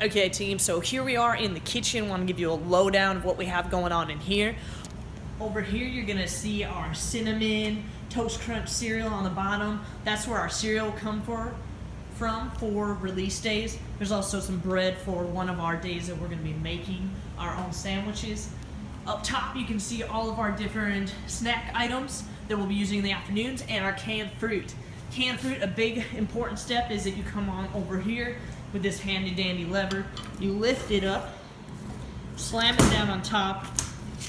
Okay, team, so here we are in the kitchen. I want to give you a lowdown of what we have going on in here. Over here, you're going to see our Cinnamon Toast Crunch cereal on the bottom. That's where our cereal will come from for release days. There's also some bread for one of our days that we're going to be making our own sandwiches. Up top, you can see all of our different snack items that we'll be using in the afternoons and our canned fruit. Canned fruit, a big important step is that you come on over here with this handy dandy lever. You lift it up, slam it down on top,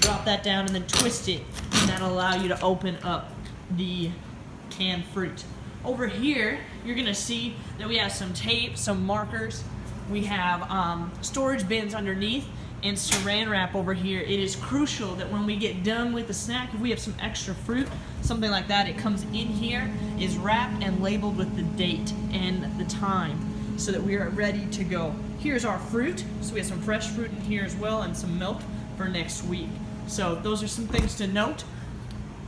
drop that down, and then twist it, and that'll allow you to open up the canned fruit. Over here, you're gonna see that we have some tape, some markers. We have storage bins underneath and saran wrap over here. It is crucial that when we get done with the snack, if we have some extra fruit, something like that, it comes in here, is wrapped and labeled with the date and the time so that we are ready to go. Here's our fruit. So we have some fresh fruit in here as well and some milk for next week. So those are some things to note.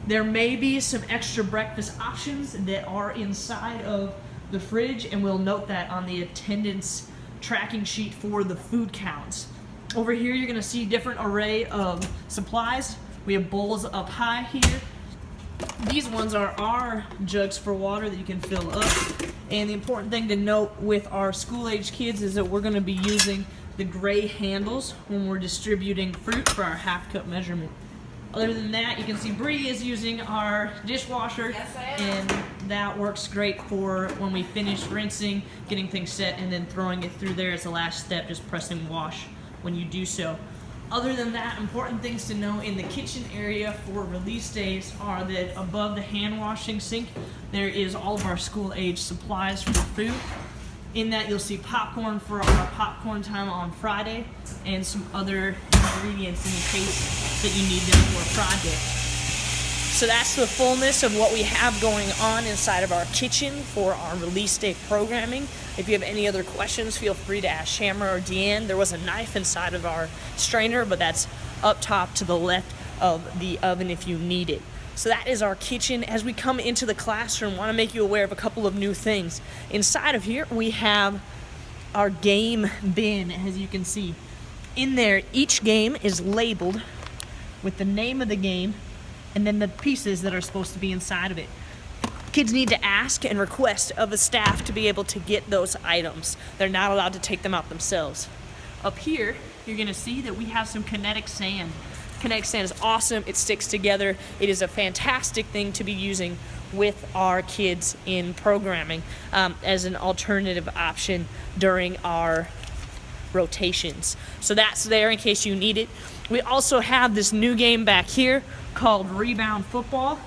There may be some extra breakfast options that are inside of the fridge, and we'll note that on the attendance tracking sheet for the food counts. Over here, you're gonna see different array of supplies. We have bowls up high here. These ones are our jugs for water that you can fill up. And the important thing to note with our school-age kids is that we're gonna be using the gray handles when we're distributing fruit for our half-cup measurement. Other than that, you can see Bree is using our dishwasher, Yes, I am. and that works great for when we finish rinsing, getting things set, and then throwing it through there as the last step, just pressing wash when you do so. Other than that, important things to know in the kitchen area for release days are that above the hand washing sink, there is all of our school age supplies for food. In that, you'll see popcorn for our popcorn time on Friday and some other ingredients in case that you need them for a project. So that's the fullness of what we have going on inside of our kitchen for our release day programming. If you have any other questions, feel free to ask Shamra or Deanne. There was a knife inside of our strainer, but that's up top to the left of the oven if you need it. So that is our kitchen. As we come into the classroom, I want to make you aware of a couple of new things. Inside of here, we have our game bin, as you can see. In there, each game is labeled with the name of the game and then the pieces that are supposed to be inside of it. Kids need to ask and request of the staff to be able to get those items. They're not allowed to take them out themselves. Up here, you're gonna see that we have some kinetic sand. Kinetic sand is awesome, it sticks together. It is a fantastic thing to be using with our kids in programming as an alternative option during our rotations. So that's there in case you need it. We also have this new game back here called Rebound Football.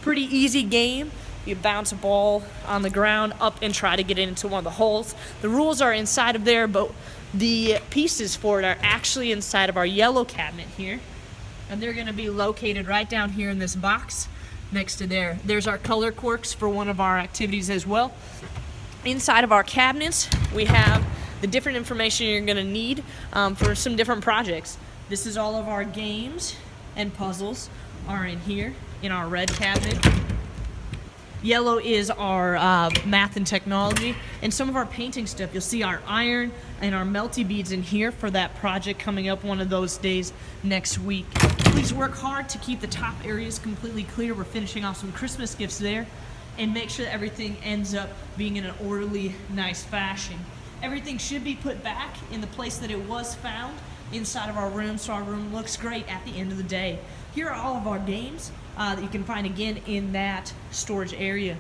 Pretty easy game. You bounce a ball on the ground up and try to get it into one of the holes. The rules are inside of there, but the pieces for it are actually inside of our yellow cabinet here. And they're gonna be located right down here in this box next to there. There's our color quirks for one of our activities as well. Inside of our cabinets, we have the different information you're gonna need for some different projects. This is all of our games and puzzles are in here in our red cabinet. Yellow is our math and technology, and some of our painting stuff. You'll see our iron and our melty beads in here for that project coming up one of those days next week. Please work hard to keep the top areas completely clear. We're finishing off some Christmas gifts there, and make sure that everything ends up being in an orderly, nice fashion. Everything should be put back in the place that it was found inside of our room, so our room looks great at the end of the day. Here are all of our games that you can find again in that storage area.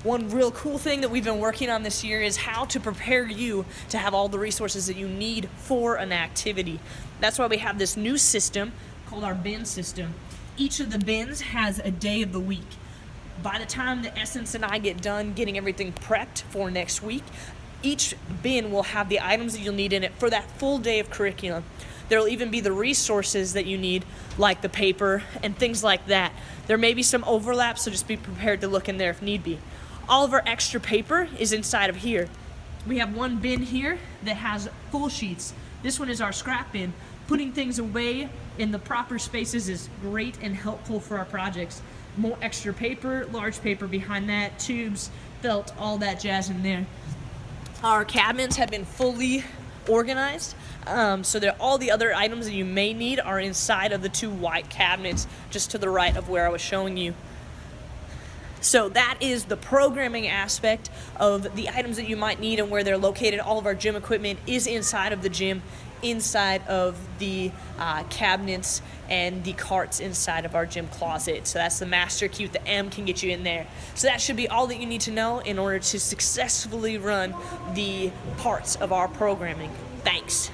One real cool thing that we've been working on this year is how to prepare you to have all the resources that you need for an activity. That's why we have this new system called our bin system. Each of the bins has a day of the week. By the time the Essence and I get done getting everything prepped for next week, each bin will have the items that you'll need in it for that full day of curriculum. There'll even be the resources that you need, like the paper and things like that. There may be some overlap, so just be prepared to look in there if need be. All of our extra paper is inside of here. We have one bin here that has full sheets. This one is our scrap bin. Putting things away in the proper spaces is great and helpful for our projects. More extra paper, large paper behind that, tubes, felt, all that jazz in there. Our cabinets have been fully organized. So that all the other items that you may need are inside of the 2 white cabinets just to the right of where I was showing you. So that is the programming aspect of the items that you might need and where they're located. All of our gym equipment is inside of the gym, inside of the cabinets and the carts inside of our gym closet. So that's the master key with the M, can get you in there. So that should be all that you need to know in order to successfully run the parts of our programming. Thanks.